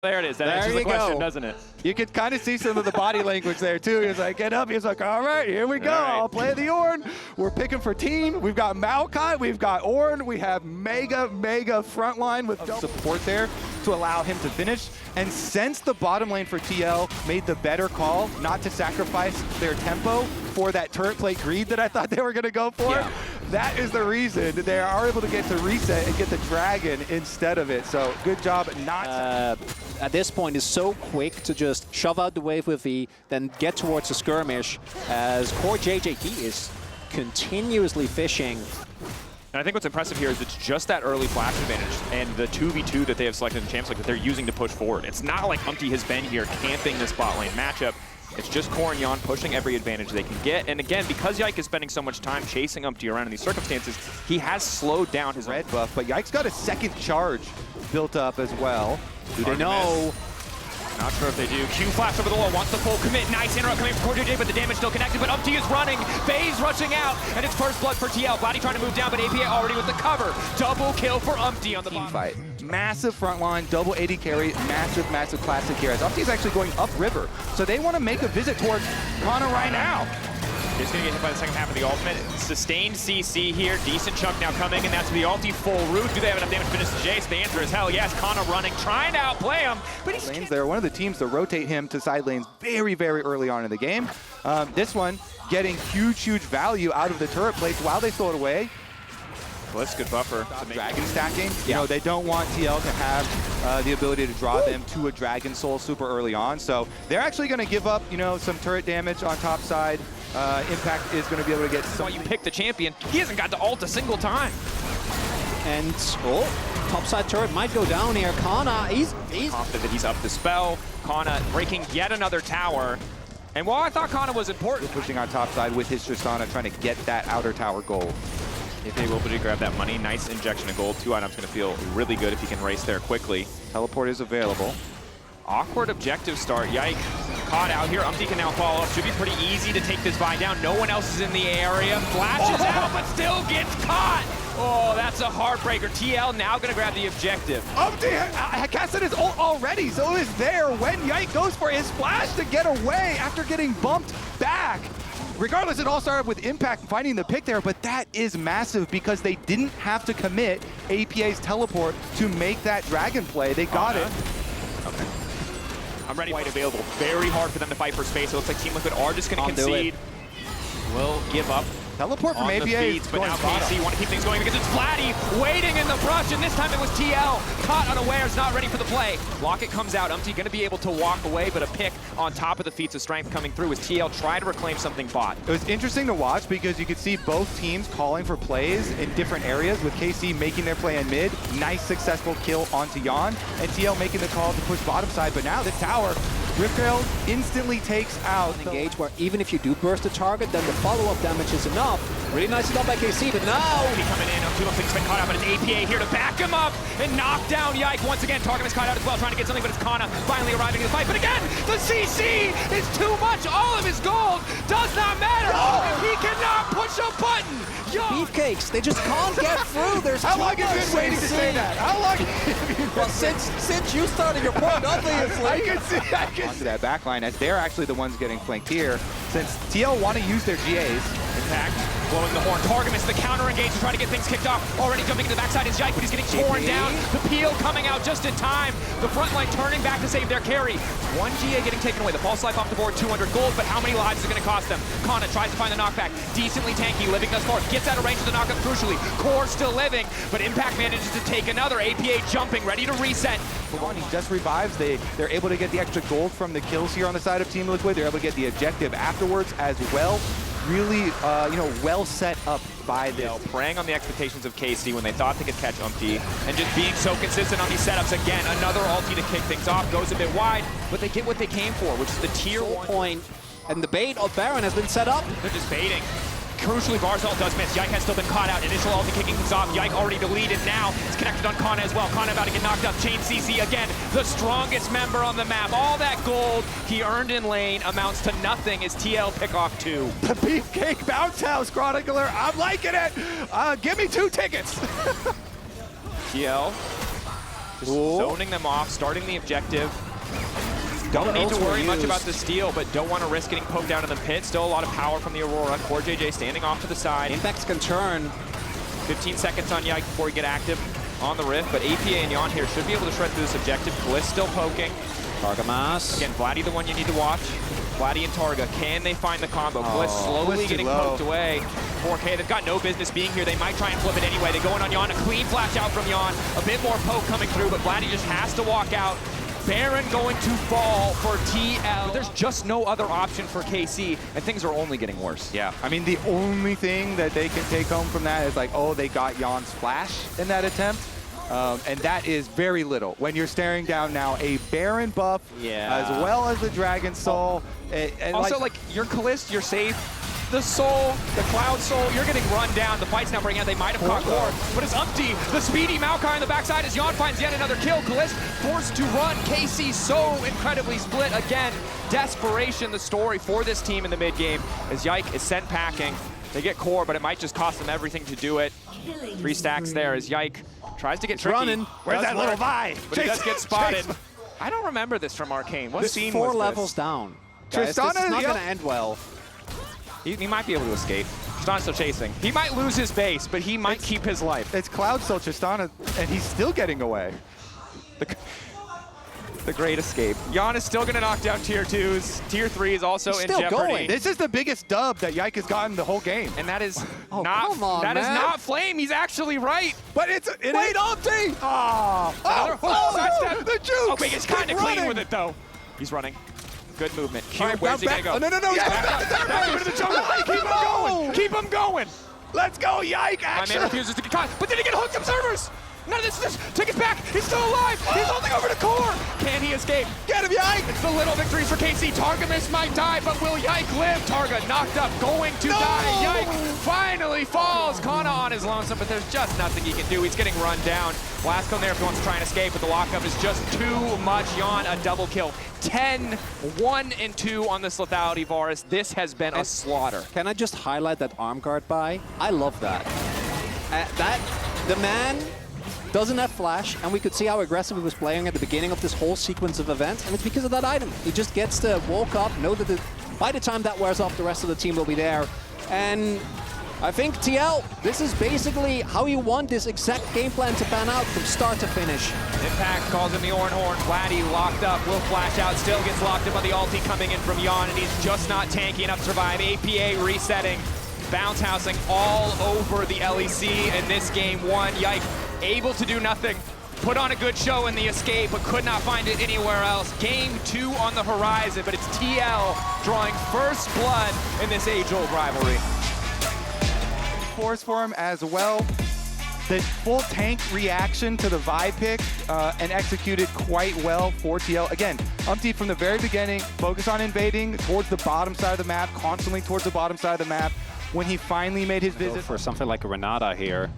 There it is. That answers the question, doesn't it? You could kind of see some of the body language there, too. He was like, get up. He was like, all right, here we go. I'll play the Ornn. We're picking for team. We've got Maokai. We've got Ornn. We have mega front line with support there to allow him to finish. And since the bottom lane for TL made the better call not to sacrifice their tempo for that turret plate greed that I thought they were going to go for, that is the reason they are able to get to reset and get the dragon instead of it. So good job not at this point is so quick to just shove out the wave with V, then get towards the skirmish as Core JJT is continuously fishing. And I think what's impressive here is it's just that early flash advantage and the 2v2 that they have selected in Champs League that they're using to push forward. It's not like Umpty has been here camping this bot lane matchup. It's just Core and Yon pushing every advantage they can get. And again, because Yike is spending so much time chasing Umpty around in these circumstances, he has slowed down his red buff. But Yike's got a second charge built up as well. Do they know? Not sure if they do. Q flash over the wall, wants the full commit. Nice interrupt coming from Core JJ, but the damage still connected. But Umpty is running. Faye's rushing out, and it's first blood for TL. Vladdy trying to move down, but APA already with the cover. Double kill for Umpty on the bottom. Fight. Massive front line, double 80 carry, massive classic carry. Umpty's actually going upriver, so they want to make a visit towards Kana right now. He's going to get hit by the second half of the ultimate. Sustained CC here. Decent chunk now coming, and that's the ulti full root. Do they have enough damage to finish the Jace? The answer is hell yes. Kana running, trying to outplay him, but he's... Lanes there, one of the teams to rotate him to side lanes very early on in the game. This one getting huge value out of the turret plates while they throw it away. Well, that's a good buffer. Dragon stacking. You know, they don't want TL to have the ability to draw them to a Dragon Soul super early on. So they're actually going to give up, you know, some turret damage on top side. Impact is going to be able to get some. While you pick the champion, he hasn't got to ult a single time. And topside turret might go down here. Kana, he's confident that he's up the spell. Kana breaking yet another tower. And while I thought Kana was important, pushing on top side with his Tristana, trying to get that outer tower gold. If they will able to grab that money, nice injection of gold. 2 items going to feel really good if he can race there quickly. Teleport is available. Awkward objective start. Yike caught out here. Umpty can now follow up. Should be pretty easy to take this buy down. No one else is in the area. Flashes out, but still gets caught. Oh, that's a heartbreaker. TL now going to grab the objective. Umpty casted his ult already, so it was there when Yike goes for his flash to get away after getting bumped back. Regardless, it all started with Impact finding the pick there, but that is massive because they didn't have to commit APA's teleport to make that dragon play. They got it. Okay. I'm ready. Quite available. Very hard for them to fight for space. It looks like Team Liquid are just going to concede. Will give up. Teleport from APA feeds, but now KC want to keep things going because it's Vladdy waiting in the brush, and this time it was TL. Caught unawares, not ready for the play. Locket comes out. Umpty going to be able to walk away, but a pick on top of the feats of strength coming through as TL try to reclaim something bot. It was interesting to watch because you could see both teams calling for plays in different areas, with KC making their play in mid. Nice successful kill onto Yon, and TL making the call to push bottom side, but now the tower, Riptrail instantly takes out. Engage where even if you do burst the target, then the follow-up damage is enough. Really nicely done by KC, but now... He coming in, Team Liquid's been caught out, but it's APA here to back him up and knock down Yike. Once again, Target is caught out as well, trying to get something, but it's Kana finally arriving in the fight. But again, the CC is too much. All of his gold does not matter. He cannot push a button. Beefcakes, they just can't get through. There's How long have you been waiting to say that? How long have you been Well, since you started your point, obviously. I can see onto that backline as they're actually the ones getting flanked here. Since TL want to use their GAs. Impact blowing the horn. Targamas the counter engage to try to get things kicked off. Already jumping into the backside is Yike, but he's getting torn down. The peel coming out just in time. The front line turning back to save their carry. 1 GA getting taken away. The false life off the board, 200 gold, but how many lives is it going to cost them? Kana tries to find the knockback. Decently tanky, living thus far. Gets out of range of the knockup crucially. Core still living, but Impact manages to take another. APA jumping, ready to reset. He just revives. They're able to get the extra gold from the kills here on the side of Team Liquid. They're able to get the objective afterwards as well. Really, you know, well set up by this. Preying on the expectations of KC when they thought they could catch Umpty, and just being so consistent on these setups. Again, another ulti to kick things off. Goes a bit wide, but they get what they came for, which is the tier 1 point. And the bait of Baron has been set up. They're just baiting. Crucially, Var's ult does miss. Yike has still been caught out. Initial ulti kicking things off. Yike already deleted now. It's connected on Kana as well. Kana about to get knocked up. Chain CC again. The strongest member on the map. All that gold he earned in lane amounts to nothing as TL pick off 2. The Beefcake Bounce House Chronicler. I'm liking it. Give me 2 tickets. TL Just zoning them off, starting the objective. Don't need to worry much about the steal, but don't want to risk getting poked out in the pit. Still a lot of power from the Aurora. CoreJJ standing off to the side. Impacts can turn. 15 seconds on Yike before you get active on the Rift, but APA and Yon here should be able to shred through this objective. Bliss still poking. Targamas. Again, Vladdy the one you need to watch. Vladdy and Targa, can they find the combo? Bliss slowly getting poked away. 4K, they've got no business being here. They might try and flip it anyway. They go in on Yon, a clean flash out from Yon. A bit more poke coming through, but Vladdy just has to walk out. Baron going to fall for TL. But there's just no other option for KC, and things are only getting worse. Yeah, I mean, the only thing that they can take home from that is like, oh, they got Yon's flash in that attempt. And that is very little. When you're staring down now a Baron buff, as well as the Dragon Soul. And also, like, your Kalist, you're safe. The Soul, the Cloud Soul, you're getting run down. The fight's now bringing out. They might have caught Core, but it's Umpty, the speedy Maokai on the backside as Yon finds yet another kill. Kalist forced to run. KC so incredibly split. Again, desperation, the story for this team in the mid game as Yike is sent packing. They get Core, but it might just cost them everything to do it. 3 stacks there as Yike tries to get tricky. Running. Where's that little Vi? But he does get spotted. I don't remember this from Arcane. What scene was 4 this? levels down. Guys, this is not going to end well. He might be able to escape. Tristan's still chasing. He might lose his base, but he might keep his life. It's Cloud Soul Tristana, and he's still getting away. The great escape. Yon is still going to knock down tier 2s. Tier 3 is also in jeopardy. Going. This is the biggest dub that Yike has gotten the whole game. And that is come on, that is man. not Flame. He's actually right. But it's wait, Umpty! Sidestep. The juke! Okay, he's kind of clean with it though. He's running. Good movement. Q, where's he gonna go? Oh, no, he's back into the jungle. Keep him going. Keep him going. Let's go, Yike! My man refuses to get caught, but then he get hooked observers. None of this. Take it back. He's still alive. He's holding over to Core. Can he escape? Get him, Yike! It's the little victories for KC. Targamas might die, but will Yike live? Targa knocked up, going to die. Yike finally falls. Kana on his lonesome, but there's just nothing he can do. He's getting run down. Blasco there if he wants to try and escape, but the lockup is just too much. Yon, a double kill. 10, 1 and 2 on this lethality, Varus. This has been a slaughter. Can I just highlight that arm guard buy? I love that. The man doesn't have flash, and we could see how aggressive he was playing at the beginning of this whole sequence of events, and it's because of that item. He just gets to walk up, know that by the time that wears off, the rest of the team will be there. And I think TL, this is basically how you want this exact game plan to pan out from start to finish. Impact calls in the Horn. Vladdy locked up, will flash out, still gets locked up by the ulti coming in from Yon, and he's just not tanky enough to survive. APA resetting, bounce housing all over the LEC in this game 1. Yike able to do nothing. Put on a good show in the escape, but could not find it anywhere else. Game 2 on the horizon, but it's TL drawing first blood in this age-old rivalry. Force for him as well. The full tank reaction to the Vi pick and executed quite well for TL. Again, Umpty from the very beginning, focus on invading towards the bottom side of the map, constantly towards the bottom side of the map. When he finally made his visit for something like a Renata here.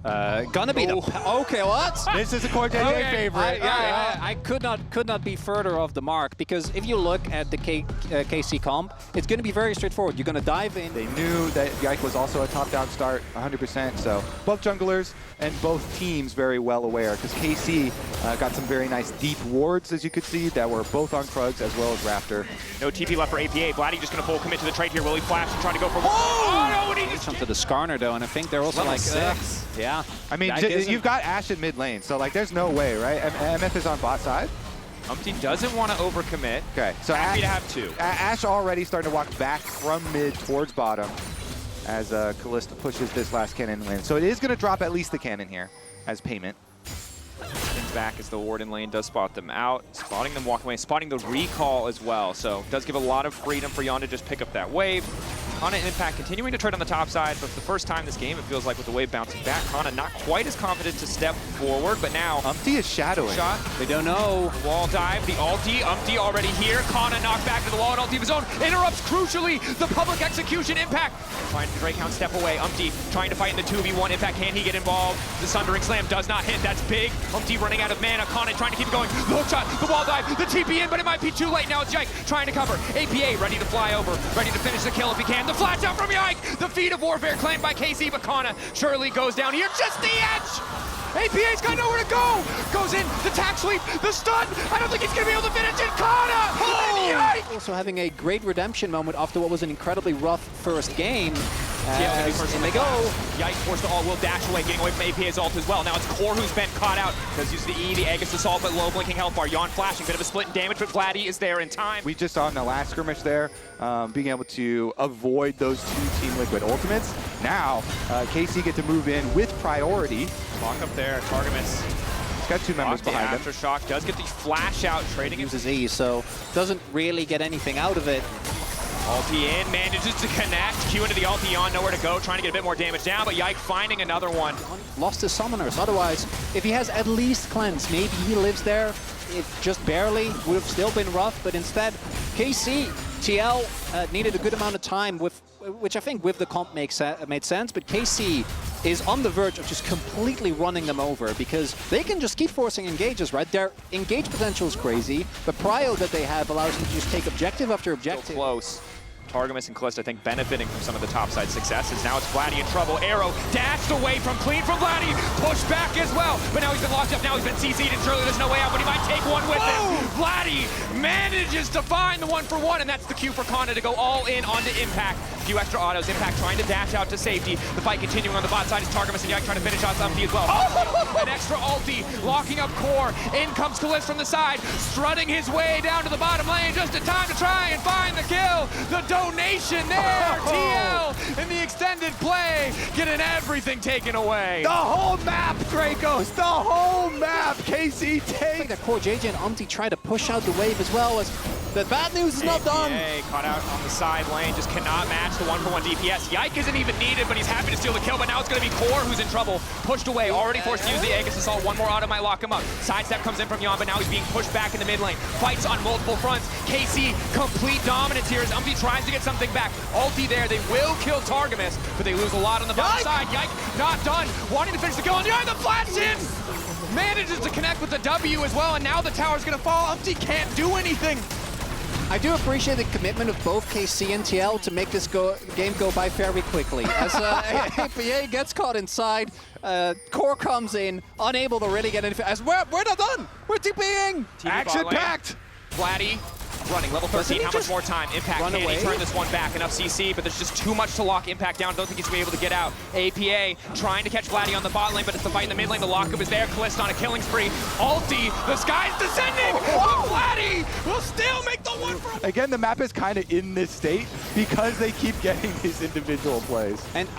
Gonna be the okay. What? This is a CoreJJ favorite. I could not be further off the mark, because if you look at the KC comp, it's gonna be very straightforward. You're gonna dive in. They knew that Yike was also a top-down start, 100%. So both junglers and both teams very well aware, because KC got some very nice deep wards, as you could see, that were both on Krugs as well as Raptor. No TP left for APA. Vladdy just gonna full commit to the trade here. Will he flash and try to go for? Oh no! He just jumped to the Skarner though, and I think they're also like 6. Yeah. I mean, you've got Ashe at mid lane, so like there's no way, right? MF is on bot side. Umpty doesn't want to overcommit. Okay, so happy to have 2. Ashe already starting to walk back from mid towards bottom as Kalista pushes this last cannon in. So it is going to drop at least the cannon here as payment. Things back as the Warden lane does spot them out, spotting them walk away, spotting the recall as well. So it does give a lot of freedom for Yon to just pick up that wave. Kana and Impact continuing to trade on the top side, but for the first time this game, it feels like with the wave bouncing back, Kana not quite as confident to step forward, but now Umpty is shadowing. Shot. They don't know. Wall dive, the ulti, Umpty already here. Kana knocked back to the wall, and ulti of his own. Interrupts crucially the public execution. Impact trying to Drake-hound step away. Umpty trying to fight in the 2v1. Impact, can he get involved? The Sundering Slam does not hit. That's big. Umpty running out of mana. Kana trying to keep it going. The hook shot, the wall dive, the TP in, but it might be too late. Now it's Yike trying to cover. APA ready to fly over, ready to finish the kill if he can. The flash out from Yike. The feat of warfare claimed by KC, but Kana surely goes down here. Just the edge. APA's got nowhere to go. Goes in, the tack sweep, the stun. I don't think he's gonna be able to finish it. Kana! Oh! Also having a great redemption moment after what was an incredibly rough first game. And they go. Yike forced the all-will dash away, getting away from APA's ult as well. Now it's Core who's been caught out. Does use the E, the Aegis assault, but low blinking health bar. Yawn flashing, bit of a split in damage, but Vladdy is there in time. We just saw in the last skirmish there, being able to avoid those two Team Liquid ultimates. Now, KC get to move in with priority. Lock up there, Targamas. He's got two members behind him. Aftershock does get the flash out, trading Uses E, so doesn't really get anything out of it. Ulti in, manages to connect. Q into the ulti on, nowhere to go, trying to get a bit more damage down, but Yike finding another one. Lost his summoners. Otherwise, if he has at least cleanse, maybe he lives there. If just barely, would have still been rough, but instead, KC, TL needed a good amount of time, which I think with the comp made sense, but KC is on the verge of just completely running them over because they can just keep forcing engages, right? Their engage potential is crazy. The prio that they have allows them to just take objective after objective. So close. Targamas and Kalista, I think, benefiting from some of the topside successes. Now it's Vladdy in trouble. Arrow dashed away from clean from Vladdy. Pushed back as well. But now he's been locked up. Now he's been CC'd and surely there's no way out, but he might take one with him. Vladdy manages to find the 1-for-1, and that's the cue for Kana to go all in onto Impact. A few extra autos. Impact trying to dash out to safety. The fight continuing on the bot side is Targamas and Yike trying to finish off Umpty as well. An extra ulti, locking up Core. In comes Kalista from the side, strutting his way down to the bottom lane just in time to try and find the kill. The donation there, TL in the extended play, getting everything taken away. The whole map, Dracos, the whole map. KC takes. Like that Core JJ and Umpty try to push out the wave as well as the bad news is not done. Caught out on the side lane, just cannot match the 1-for-1 DPS. Yike isn't even needed, but he's happy to steal the kill, but now it's going to be Core who's in trouble. Pushed away, already forced to use the Aegis assault. One more auto might lock him up. Sidestep comes in from Yon, but now he's being pushed back in the mid lane. Fights on multiple fronts. KC, complete dominance here as Umpty tries to get something back. Ulti there, they will kill Targamas, but they lose a lot on the bottom side. Yike not done, wanting to finish the kill, and the flash in! Manages to connect with the W as well, and now the tower's going to fall. Umpty can't do anything. I do appreciate the commitment of both KC and TL to make this game go by very quickly. As APA gets caught inside, Core comes in, unable to really get anything. As we're not done! We're TPing! Action-packed! Vladdy running, level 13, how much more time? Impact, can he turn this one back? Enough CC, but there's just too much to lock Impact down. Don't think he's going to be able to get out. APA trying to catch Vladdy on the bot lane, but it's the fight in the mid lane. The lockup is there. Kalista on a killing spree. Ulti, the sky's descending! Vladdy will still make the 1-for-1! Again, the map is kind of in this state because they keep getting these individual plays. And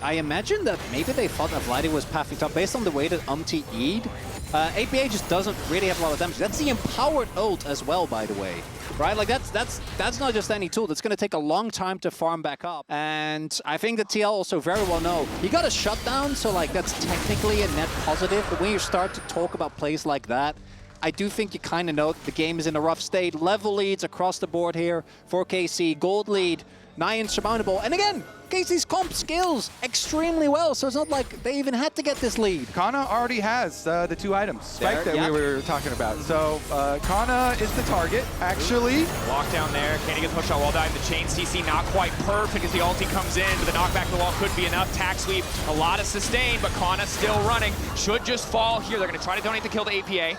I imagine that maybe they thought that Vladdy was pathing top based on the way that Umpty E'd. APA just doesn't really have a lot of damage. That's the empowered ult as well, by the way. Right? Like that's not just any tool. That's going to take a long time to farm back up. And I think that TL also very well know you got a shutdown, so like that's technically a net positive. But when you start to talk about plays like that, I do think you kind of know the game is in a rough state. Level leads across the board here for KC. Gold lead, nigh insurmountable. And again, KC's comp skills extremely well, so it's not like they even had to get this lead. Kana already has the two items, Spike, that we were talking about. So Kana is the target, actually. Lockdown there, can he get the hookshot wall dive? The chain CC not quite perfect as the ulti comes in, but the knockback to the wall could be enough. Tack sweep, a lot of sustain, but Kana still running. Should just fall here. They're going to try to donate the kill to APA.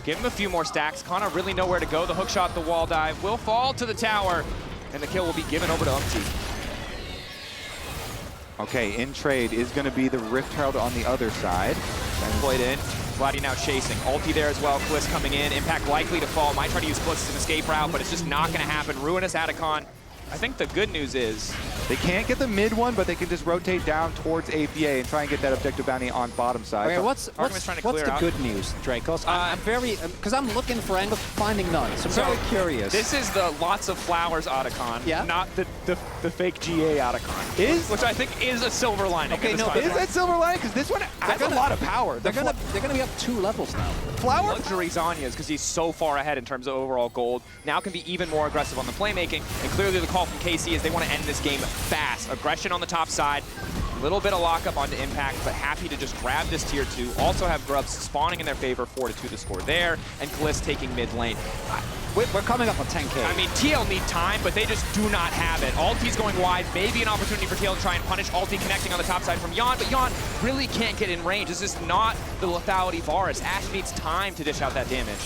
Give him a few more stacks. Kana really nowhere to go. The hookshot, the wall dive will fall to the tower, and the kill will be given over to Umpty. Okay, in trade is going to be the Rift Herald on the other side. And played in. Vladdy now chasing. Ulti there as well. Kliss coming in. Impact likely to fall. Might try to use Kliss as an escape route, but it's just not going to happen. Ruinous Atacon. I think the good news is they can't get the mid one, but they can just rotate down towards APA and try and get that objective bounty on bottom side. Okay, what's the good news, Dracos? I'm very, because I'm looking for angles, finding none, so I'm very curious. This is the lots of flowers Otacon, not the fake GA Otacon. Which I think is a silver lining. Okay, no, is that silver lining? Because this one has a lot of power. They're gonna be up 2 levels now. Flower luxury Zanya's because he's so far ahead in terms of overall gold. Now can be even more aggressive on the playmaking, and clearly the call from KC is they want to end this game fast. Aggression on the top side. Little bit of lockup onto Impact, but happy to just grab this tier 2. Also have Grubs spawning in their favor, 4-2 the score there, and Kalist taking mid lane. We're coming up on 10K. I mean, TL need time, but they just do not have it. Ulti's going wide, maybe an opportunity for TL to try and punish. Ulti connecting on the top side from Yon, but Yon really can't get in range. This is not the lethality Varus. Ashe needs time to dish out that damage.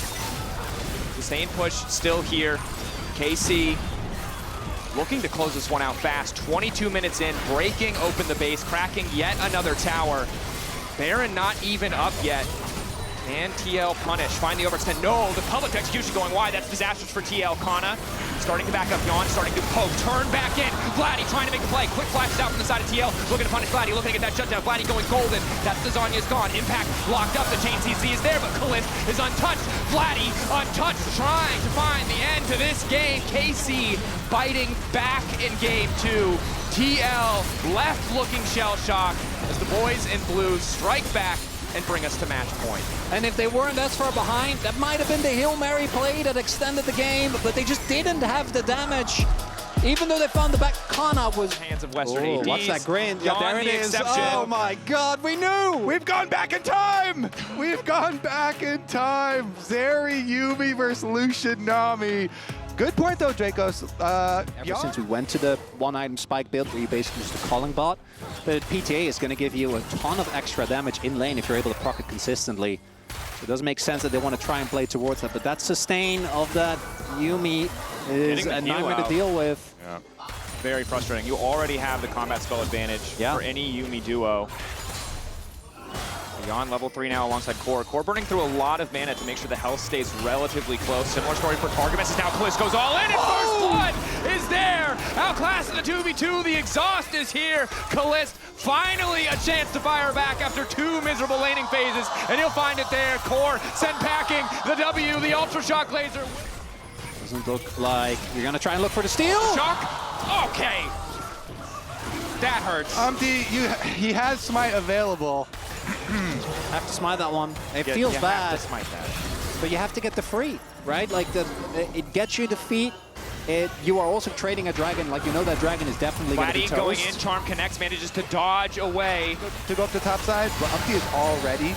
Sustained push still here. KC looking to close this one out fast. 22 minutes in, breaking open the base, cracking yet another tower. Baron not even up yet. And TL punish, find the overextend. No, the public execution going wide. That's disastrous for TL. Kana starting to back up. Yon starting to poke. Turn back in. Vladdy trying to make the play. Quick flashes out from the side of TL. Looking to punish Vladdy. Looking to get that shutdown. Vladdy going golden. That's the Zonya's gone. Impact locked up. The chain CC is there, but Kalist is untouched. Vladdy untouched. Trying to find the end to this game. KC biting back in game 2. TL left looking shell shock as the boys in blue strike back and bring us to match point. And if they weren't as far behind, that might have been the Hail Mary play that extended the game, but they just didn't have the damage. Even though they found the back, Kana was... Hands of Western ADs. What's that grin? Yeah, there it is. Exception. Oh my God, we knew! We've gone back in time! We've gone back in time! Zeri, Yuumi versus Lucian Nami. Good point though, Dracos. Ever since we went to the one-item spike build where you basically use the calling bot, the PTA is going to give you a ton of extra damage in lane if you're able to proc it consistently. It doesn't make sense that they want to try and play towards that, but that sustain of that Yuumi is a nightmare to deal with. Yeah. Very frustrating. You already have the combat spell advantage for any Yuumi duo. Yon level 3 now alongside Core. Core burning through a lot of mana to make sure the health stays relatively close. Similar story for Karmine as now Kalist goes all in, and First Blood is there! Outclassed in the 2v2, the exhaust is here. Kalist finally a chance to fire back after 2 miserable laning phases, and he'll find it there. Core sent packing the W, the Ultra Shock Laser. Doesn't look like you're going to try and look for the steal. Shock? Okay. That hurts. He has Smite available. Have to smite that one. It feels bad, have to smite that. but you have to get the free, right? Like it gets you defeat. You are also trading a dragon, like you know that dragon is definitely going to be toast. going in, Charm connects, manages to dodge away. To go up the top side, but Umpty has already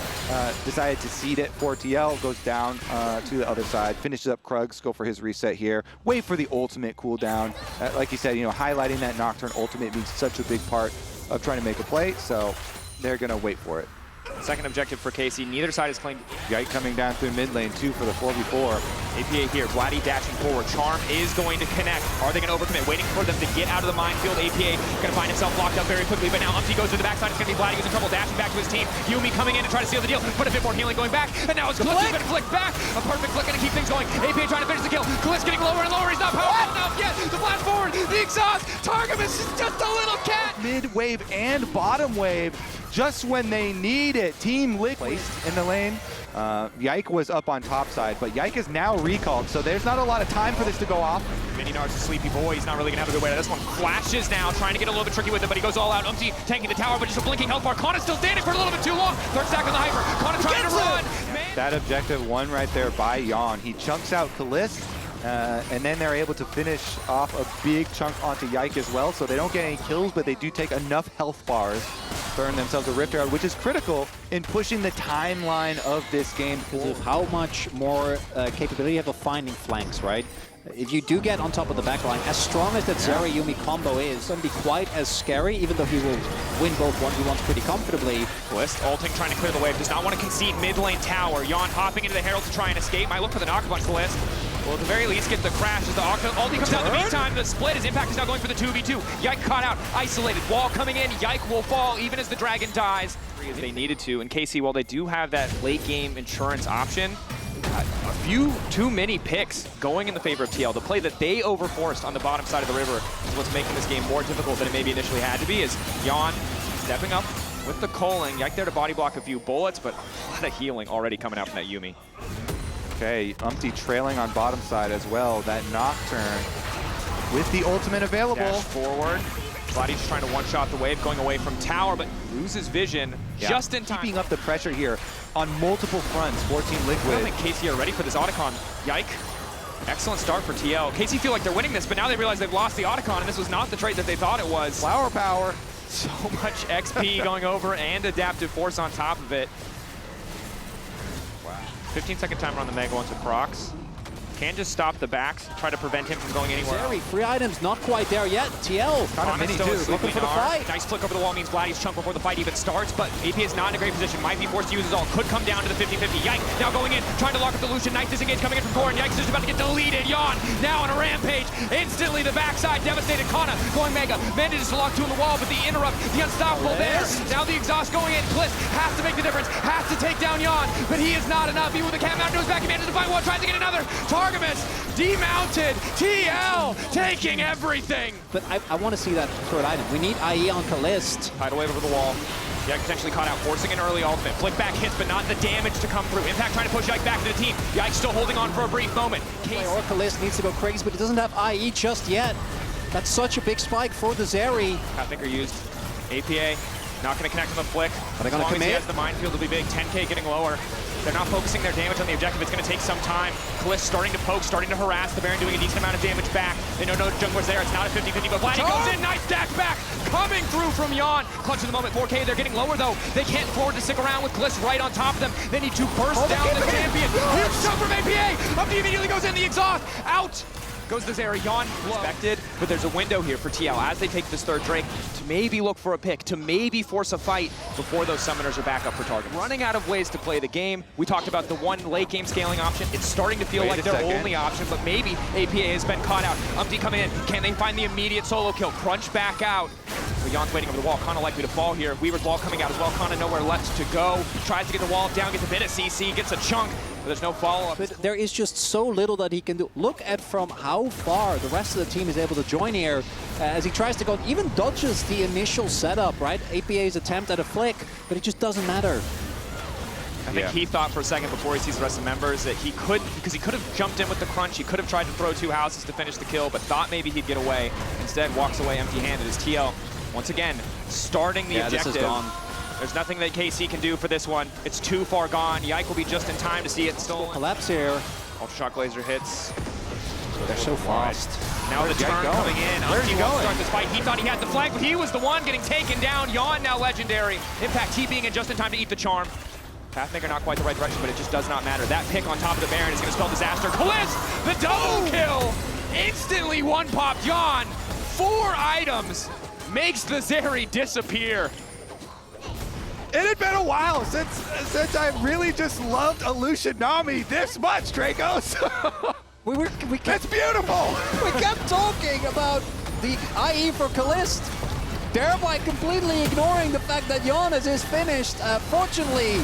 decided to seed it for TL, goes down to the other side, finishes up Krugs, go for his reset here, wait for the ultimate cooldown. Like you said, you know, highlighting that Nocturne ultimate being such a big part of trying to make a play, so they're going to wait for it. Second objective for KC. Neither side is claimed. Yike coming down through mid lane too for the 4v4. APA here. Vladdy dashing forward. Charm is going to connect. Are they going to overcommit? Waiting for them to get out of the minefield. APA going to find himself locked up very quickly, but now Umpty goes to the backside. It's going to be Vladdy who's in trouble. Dashing back to his team. Yuumi coming in to try to seal the deal. Put a bit more healing going back. And now it's Kalist going to flick back. A perfect flick going to keep things going. APA trying to finish the kill. Kalist getting lower and lower. He's not powerful enough yet. The flash forward. The exhaust. Targum is just a little cat. Mid wave and bottom wave. Just when they need it. Team Liquid in the lane. Yike was up on top side, but Yike is now recalled, so there's not a lot of time for this to go off. Mininard's a sleepy boy. He's not really going to have a good way. This one flashes now, trying to get a little bit tricky with it, but he goes all out. Umpty tanking the tower, but just a blinking health bar. Kana's still standing for a little bit too long. Third stack on the Hyper. Kana trying to run. Man. That objective won right there by Yon. He chunks out Kalist, and then they're able to finish off a big chunk onto Yike as well, so they don't get any kills, but they do take enough health bars to earn themselves a Rift Herald, which is critical in pushing the timeline of this game. Because of how much more capability you have of finding flanks, right? If you do get on top of the backline, as strong as that Zeri Yuumi combo is, it's going to be quite as scary, even though he will win both 1v1s pretty comfortably. Kalist ulting, trying to clear the wave, does not want to concede mid lane tower. Yon hopping into the Herald to try and escape. Might look for the knock-up on Kalist. Well, at the very least, get the crash as the ulti comes out in the meantime. The split, his Impact is now going for the 2v2. Yike caught out, isolated. Wall coming in, Yike will fall even as the dragon dies. As they needed to, and KC, while they do have that late game insurance option, a few too many picks going in the favor of TL. The play that they overforced on the bottom side of the river is what's making this game more difficult than it maybe initially had to be, is Yon stepping up with the culling. Yike there to body block a few bullets, but a lot of healing already coming out from that Yuumi. Okay, Umpty trailing on bottom side as well. That Nocturne with the ultimate available. Dash forward. Vladdy's trying to one-shot the wave, going away from tower, but loses vision just in time. Keeping up the pressure here on multiple fronts for Team Liquid. I don't think KC are ready for this Otacon. Yike. Excellent start for TL. KC feel like they're winning this, but now they realize they've lost the Otacon, and this was not the trade that they thought it was. Flower power. So much XP going over and adaptive force on top of it. Wow. 15-second timer on the Mega once with Crocs. Can just stop the backs, try to prevent him from going anywhere Zeri, else. 3 items, not quite there yet. TL, Got a mini too. looking for the fight. Nice flick over the wall means Vladdy's chunk before the fight even starts, but AP is not in a great position. Might be forced to use his ult. Could come down to the 50-50. Yike now going in, trying to lock up the Lucian. Nice disengage coming in from Corn. Yikes is about to get deleted. Yawn now on a rampage. Instantly the backside devastated. Kana going Mega. Manages to lock 2 on the wall, but the interrupt, the unstoppable there. Now the exhaust going in. Bliss has to make the difference. Has to take down Yawn, but he is not enough. Even with the cam out to his back, he manages to find one. Tries to get another. Targamas demounted. TL taking everything. But I want to see that third item. We need IE on Kalist. Tidal wave over the wall. Yike potentially caught out, forcing an early ultimate. Flick back hits, but not the damage to come through. Impact trying to push Yike back to the team. Yike still holding on for a brief moment. Or Kalist needs to go crazy, but he doesn't have IE just yet. That's such a big spike for the Zeri. Pathmaker used. APA not going to connect on the flick. Are they As gonna long as he commit? has the minefield, it'll be big. 10K getting lower. They're not focusing their damage on the objective. It's going to take some time. Kalist starting to poke, starting to harass. The Baron doing a decent amount of damage back. They know no jungler's there. It's not a 50-50, but Vladdy goes in. Nice dash back. Coming through from Yawn. Clutch of the moment. 4K. They're getting lower, though. They can't afford to stick around with Kalist right on top of them. They need to burst down the champion. Huge shot from APA. Up immediately goes in. The exhaust. Out. Goes the Zeri. Yawn expected, but there's a window here for TL as they take this third Drake to maybe look for a pick, to maybe force a fight before those summoners are back up for target. Running out of ways to play the game. We talked about the one late game scaling option. It's starting to feel like their only option, but maybe APA has been caught out. Umpty coming in. Can they find the immediate solo kill? Crunch back out. But Yawn's waiting over the wall. Kana likely to fall here. Weaver's wall coming out as well. Kana nowhere left to go. Tries to get the wall down, gets a bit of CC, gets a chunk. But there's no follow-up. But there is just so little that he can do. Look at from how far the rest of the team is able to join here as he tries to go, even dodges the initial setup, right? APA's attempt at a flick, but it just doesn't matter. I think he thought for a second before he sees the rest of the members that he could, because he could have jumped in with the crunch, he could have tried to throw 2 houses to finish the kill, but thought maybe he'd get away. Instead, walks away empty-handed as TL, once again, starting the objective. This is gone. There's nothing that KC can do for this one. It's too far gone. Yike will be just in time to see it stolen. Collapse here. Ultra Shock Laser hits. They're so fast. Now the turn coming in. Where's he Umpty wants to going? start this fight. He thought he had the flank, but he was the one getting taken down. Yawn now legendary. Impact T being in just in time to eat the charm. Pathmaker not quite the right direction, but it just does not matter. That pick on top of the Baron is going to spell disaster. Kalist, the double kill. Instantly one-popped Yawn. 4 items. Makes the Zeri disappear. It had been a while since I really just loved a Lucian Nami this much, Dracos. It's beautiful. We kept talking about the IE for Kalist, thereby completely ignoring the fact that Giannis is finished. Fortunately,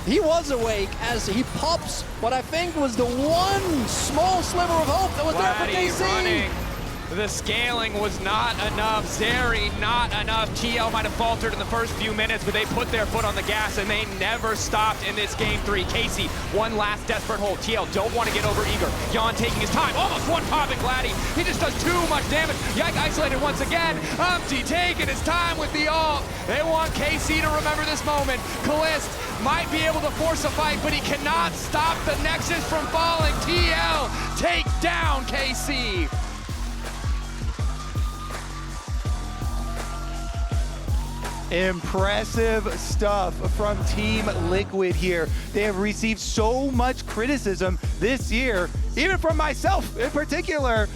he was awake as he pops what I think was the one small sliver of hope that was there for KC. Running. The scaling was not enough. Zeri, not enough. TL might have faltered in the first few minutes, but they put their foot on the gas and they never stopped in this game 3. Casey, one last desperate hold. TL don't want to get over eager. Yawn taking his time. Almost one popping Vladdy. He just does too much damage. Yike isolated once again. Umpty taking his time with the ult. They want KC to remember this moment. Kalist might be able to force a fight, but he cannot stop the Nexus from falling. TL take down KC. Impressive stuff from Team Liquid here. They have received so much criticism this year, even from myself in particular.